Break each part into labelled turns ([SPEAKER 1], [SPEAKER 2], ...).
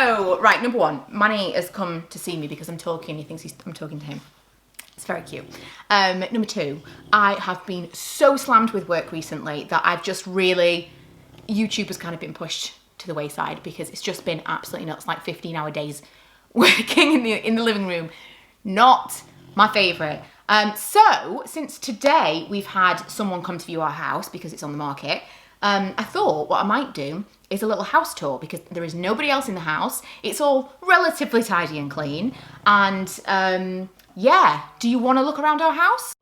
[SPEAKER 1] So, right, number one, Manny has come to see me because I'm talking. He thinks I'm talking to him. It's very cute. Number two, I have been so slammed with work recently that I've just really, YouTube has kind of been pushed to the wayside because it's just been absolutely nuts, like 15-hour days working in the living room. Not my favourite. So, since today we've had someone come to view our house because it's on the market, I thought what I might do is a little house tour because there is nobody else in the house. It's all relatively tidy and clean. And yeah, do you want to look around our house?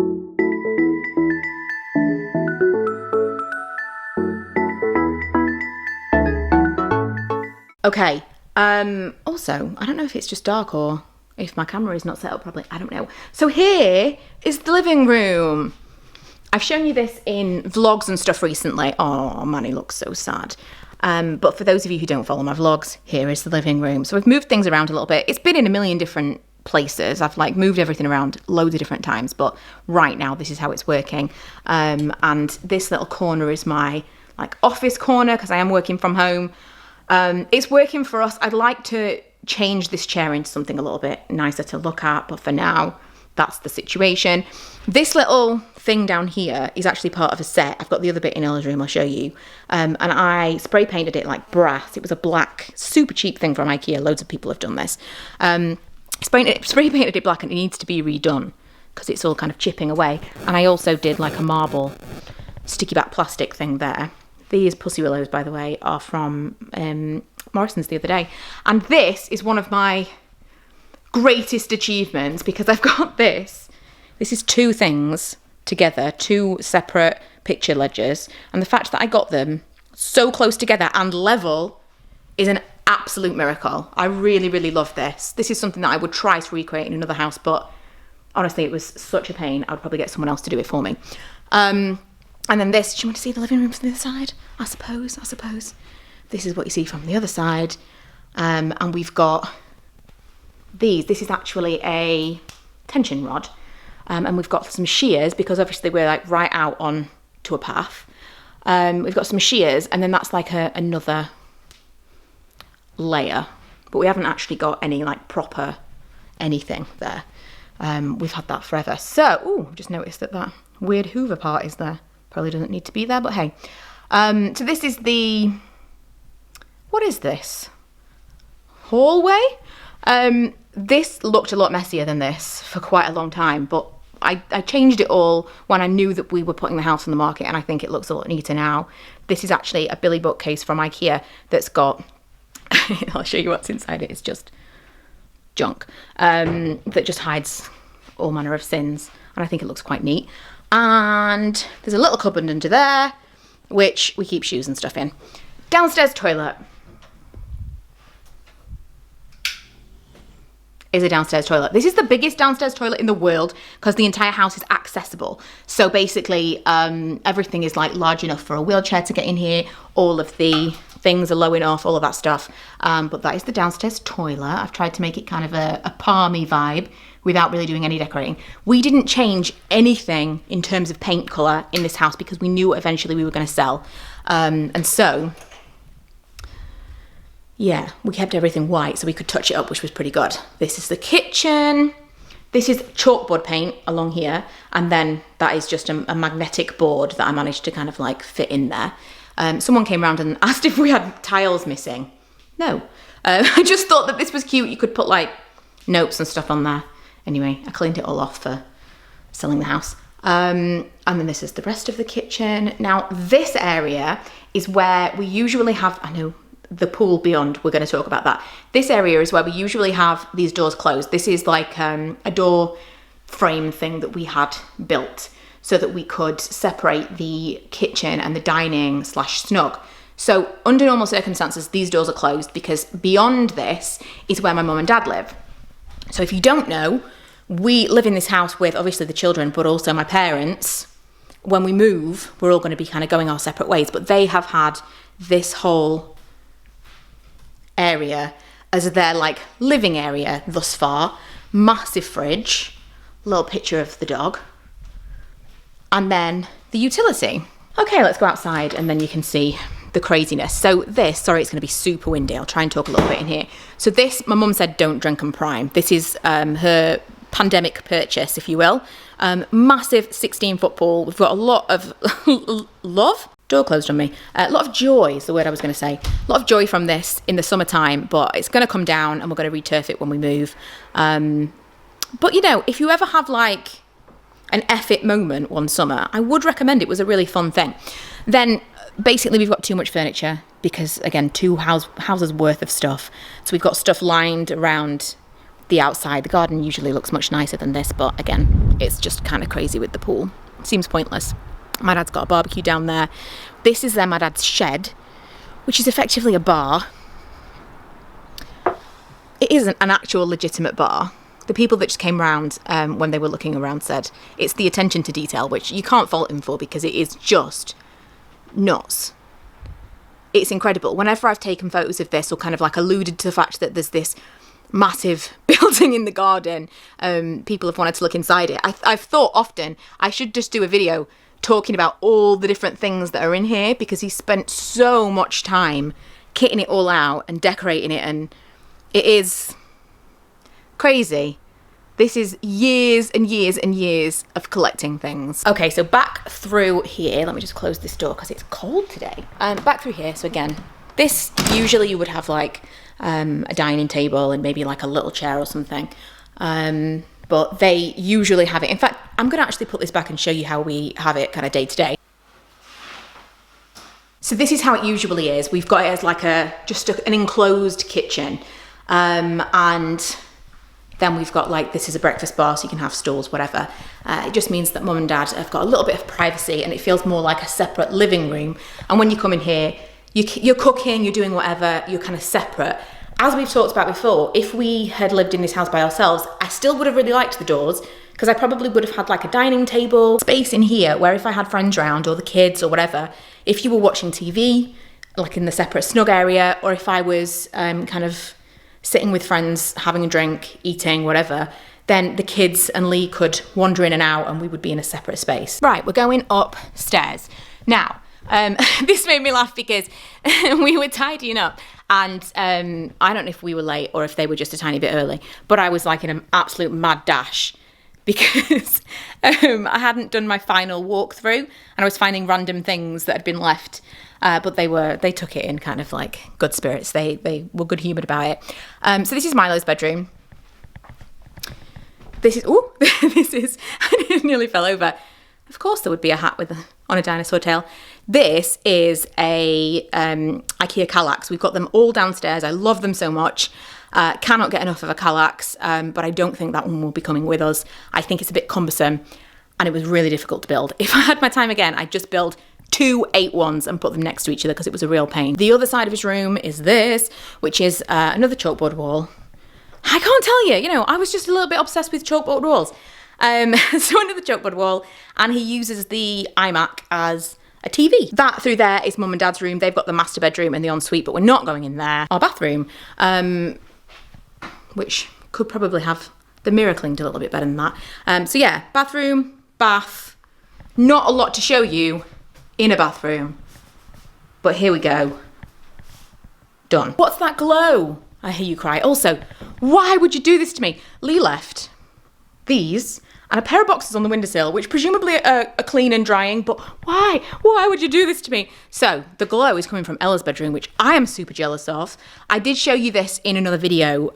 [SPEAKER 1] Okay, also, I don't know if it's just dark or if my camera is not set up properly, I don't know. So here is the living room. I've shown you this in vlogs and stuff recently. Oh, Manny looks so sad. But for those of you who don't follow my vlogs, here is the living room. So we've moved things around a little bit. It's been in a million different places. I've like moved everything around loads of different times, but right now this is how it's working. And this little corner is my like office corner because I am working from home. It's working for us. I'd like to change this chair into something a little bit nicer to look at, but for now, that's the situation. This little thing down here is actually part of a set. I've got the other bit in Ella's room, I'll show you. And I spray painted it like brass. It was a black, super cheap thing from IKEA. Loads of people have done this. Spray painted it black and it needs to be redone because it's all kind of chipping away. And I also did like a marble sticky back plastic thing there. These pussy willows, by the way, are from Morrison's the other day. And this is one of my greatest achievements because I've got this. This is two things together, two separate picture ledgers. And the fact that I got them so close together and level is an absolute miracle. I really, really love this. This is something that I would try to recreate in another house, but honestly, it was such a pain. I would probably get someone else to do it for me. And then this, do you want to see the living room from the other side? I suppose. This is what you see from the other side. And we've got these. This is actually a tension rod. And we've got some shears because obviously we're like right out on to a path. We've got some shears and then that's like another layer. But we haven't actually got any like proper anything there. We've had that forever. So, ooh, just noticed that weird Hoover part is there. Probably doesn't need to be there, but hey. So this is the, what is this? Hallway? This looked a lot messier than this for quite a long time, but I changed it all when I knew that we were putting the house on the market, and I think it looks a lot neater now. This is actually a Billy bookcase from IKEA that's got, I'll show you what's inside it, it's just junk, that just hides all manner of sins, and I think it looks quite neat. And there's a little cupboard under there, which we keep shoes and stuff in. Downstairs toilet is a downstairs toilet. This is the biggest downstairs toilet in the world because the entire house is accessible. So basically, everything is like large enough for a wheelchair to get in here. All of the things are low enough, all of that stuff. But that is the downstairs toilet. I've tried to make it kind of a palmy vibe without really doing any decorating. We didn't change anything in terms of paint colour in this house because we knew eventually we were going to sell. And so, yeah, we kept everything white so we could touch it up, which was pretty good. This is the kitchen. This is chalkboard paint along here. And then that is just a magnetic board that I managed to kind of like fit in there. Someone came around and asked if we had tiles missing. No. I just thought that this was cute. You could put like notes and stuff on there. Anyway, I cleaned it all off for selling the house. And then this is the rest of the kitchen. Now, this area is where we usually have, I know, the pool beyond, we're going to talk about that. This area is where we usually have these doors closed. This is like a door frame thing that we had built so that we could separate the kitchen and the dining / snug. So under normal circumstances, these doors are closed because beyond this is where my mum and dad live. So if you don't know, we live in this house with obviously the children, but also my parents. When we move, we're all going to be kind of going our separate ways, but they have had this whole area as their like living area thus far. Massive fridge, little picture of the dog, and then the utility. Okay, let's go outside and then you can see the craziness. So this, sorry, it's going to be super windy. I'll try and talk a little bit in here. So this, my mum said, don't drink and prime. This is her pandemic purchase, if you will. Massive 16-foot pool. We've got a lot of love. Door closed on me. A lot of joy is the word I was going to say. A lot of joy from this in the summertime, but it's going to come down and we're going to returf it when we move. But you know, if you ever have like an F-it moment one summer, I would recommend it. It was a really fun thing. Then basically we've got too much furniture because, again, two houses worth of stuff. So we've got stuff lined around the outside. The garden usually looks much nicer than this, but again, it's just kind of crazy with the pool. Seems pointless. My dad's got a barbecue down there. This is my dad's shed, which is effectively a bar. It isn't an actual legitimate bar. The people that just came round when they were looking around said it's the attention to detail, which you can't fault him for because it is just nuts. It's incredible. Whenever I've taken photos of this or kind of like alluded to the fact that there's this massive building in the garden, people have wanted to look inside it. I've thought often I should just do a video talking about all the different things that are in here because he spent so much time kitting it all out and decorating it, and it is crazy. This is years and years and years of collecting things. Okay, so back through here. Let me just close this door because it's cold today. Back through here. So again, this usually you would have like a dining table and maybe like a little chair or something. But they usually have it. In fact, I'm going to actually put this back and show you how we have it kind of day to day. So this is how it usually is. We've got it as like an enclosed kitchen. And then we've got like, this is a breakfast bar, so you can have stools, whatever. It just means that mum and dad have got a little bit of privacy and it feels more like a separate living room. And when you come in here, you're cooking, you're doing whatever, you're kind of separate. As we've talked about before, if we had lived in this house by ourselves, I still would have really liked the doors because I probably would have had like a dining table space in here where if I had friends around or the kids or whatever, if you were watching TV, like in the separate snug area, or if I was kind of sitting with friends, having a drink, eating, whatever, then the kids and Lee could wander in and out and we would be in a separate space. Right, we're going upstairs. Now, this made me laugh because we were tidying up and I don't know if we were late or if they were just a tiny bit early, but I was like in an absolute mad dash because I hadn't done my final walkthrough and I was finding random things that had been left. But they took it in kind of like good spirits. They were good humoured about it. So this is Milo's bedroom. This is, I nearly fell over. Of course there would be a hat on a dinosaur tail. This is a IKEA Kallax. We've got them all downstairs. I love them so much. Cannot get enough of a Kallax, but I don't think that one will be coming with us. I think it's a bit cumbersome and it was really difficult to build. If I had my time again, I'd just build 2 8-1s and put them next to each other because it was a real pain. The other side of his room is this, which is another chalkboard wall. I can't tell you, I was just a little bit obsessed with chalkboard walls. So another chalkboard wall, and he uses the iMac as a TV. That through there is mum and dad's room. They've got the master bedroom and the ensuite, but we're not going in there. Our bathroom, which could probably have the mirror cleaned a little bit better than that. So yeah, bathroom, bath, not a lot to show you in a bathroom, but here we go. Done. What's that glow? I hear you cry. Also, why would you do this to me? Lee left these and a pair of boxes on the windowsill, which presumably are clean and drying, but why? Why would you do this to me? So the glow is coming from Ella's bedroom, which I am super jealous of. I did show you this in another video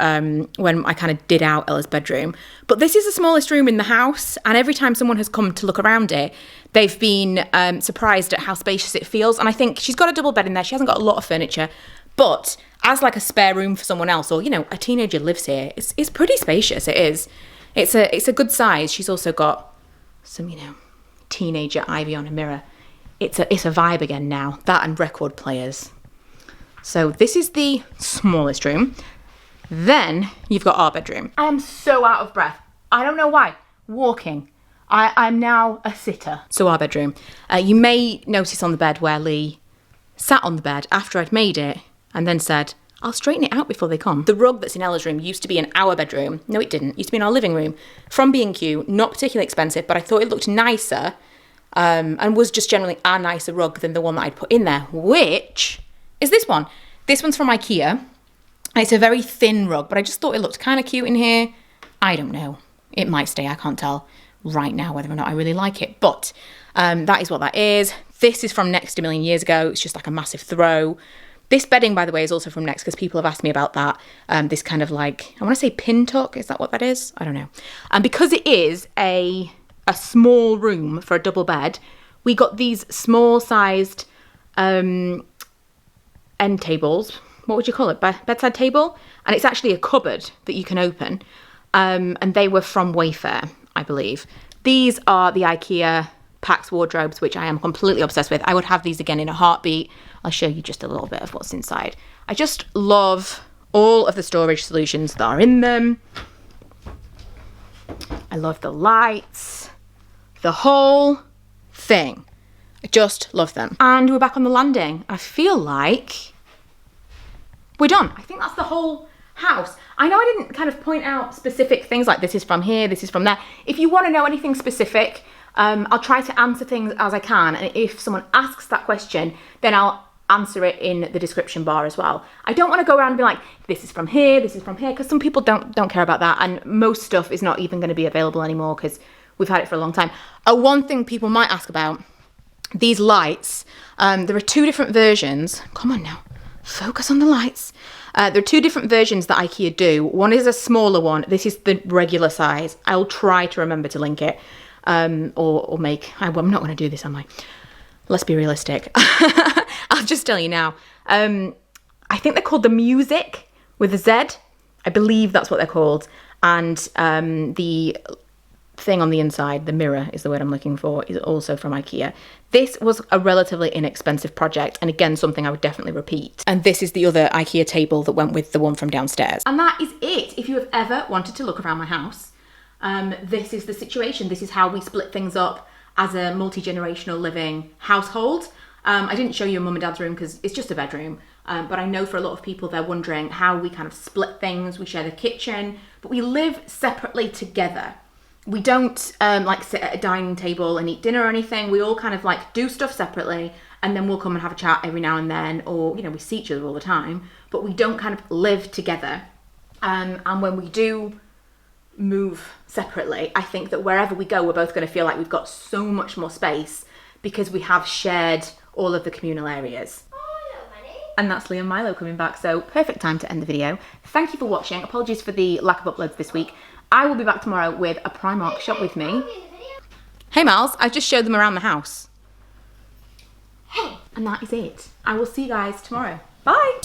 [SPEAKER 1] when I kind of did out Ella's bedroom, but this is the smallest room in the house, and every time someone has come to look around it, they've been surprised at how spacious it feels. And I think she's got a double bed in there. She hasn't got a lot of furniture, but as like a spare room for someone else, or, a teenager lives here, it's pretty spacious. It is. It's a good size. She's also got some, teenager ivy on a mirror. It's a vibe again now. That and record players. So this is the smallest room. Then you've got our bedroom. I am so out of breath. I don't know why. Walking. I'm now a sitter. So our bedroom. You may notice on the bed where Lee sat on the bed after I'd made it and then said, I'll straighten it out before they come. The rug that's in Ella's room used to be in our bedroom. No, it didn't. It used to be in our living room. From B&Q, not particularly expensive, but I thought it looked nicer and was just generally a nicer rug than the one that I'd put in there, which is this one. This one's from IKEA. It's a very thin rug, but I just thought it looked kind of cute in here. I don't know. It might stay. I can't tell right now whether or not I really like it, but that is what that is. This is from Next a million years ago. It's just like a massive throw. This bedding, by the way, is also from Next because people have asked me about that. This kind of like, I want to say pin tuck. Is that what that is? I don't know. And because it is a small room for a double bed, we got these small sized end tables. What would you call it? Bedside table? And it's actually a cupboard that you can open. And they were from Wayfair, I believe. These are the IKEA Pax wardrobes, which I am completely obsessed with. I would have these again in a heartbeat. I'll show you just a little bit of what's inside. I just love all of the storage solutions that are in them. I love the lights, the whole thing. I just love them. And we're back on the landing. I feel like we're done. I think that's the whole house. I know I didn't kind of point out specific things like this is from here, this is from there. If you want to know anything specific, I'll try to answer things as I can. And if someone asks that question, then I'll answer it in the description bar as well. I don't want to go around and be like, this is from here, because some people don't care about that. And most stuff is not even going to be available anymore because we've had it for a long time. One thing people might ask about, these lights, there are two different versions. Come on now, focus on the lights. There are two different versions that IKEA do. One is a smaller one. This is the regular size. I'll try to remember to link it. Or make, I'm not going to do this, am I? Let's be realistic. I'll just tell you now. I think they're called the Music with a Z. I believe that's what they're called. And the thing on the inside, the mirror is the word I'm looking for, is also from IKEA. This was a relatively inexpensive project, and again, something I would definitely repeat. And this is the other IKEA table that went with the one from downstairs. And that is it. If you have ever wanted to look around my house, this is the situation. This is how we split things up as a multi-generational living household. I didn't show you a mum and dad's room because it's just a bedroom. But I know for a lot of people, they're wondering how we kind of split things. We share the kitchen, but we live separately together. We don't like sit at a dining table and eat dinner or anything. We all kind of like do stuff separately, and then we'll come and have a chat every now and then, or, you know, we see each other all the time, but we don't kind of live together. And when we do move separately, I think that wherever we go, we're both going to feel like we've got so much more space because we have shared all of the communal areas. And that's Liam Milo coming back, so perfect time to end the video. Thank you for watching. Apologies for the lack of uploads this week. I will be back tomorrow with a Primark shop with me. Hey Miles, I just showed them around the house. Hey. And that is it. I will see you guys tomorrow. Bye.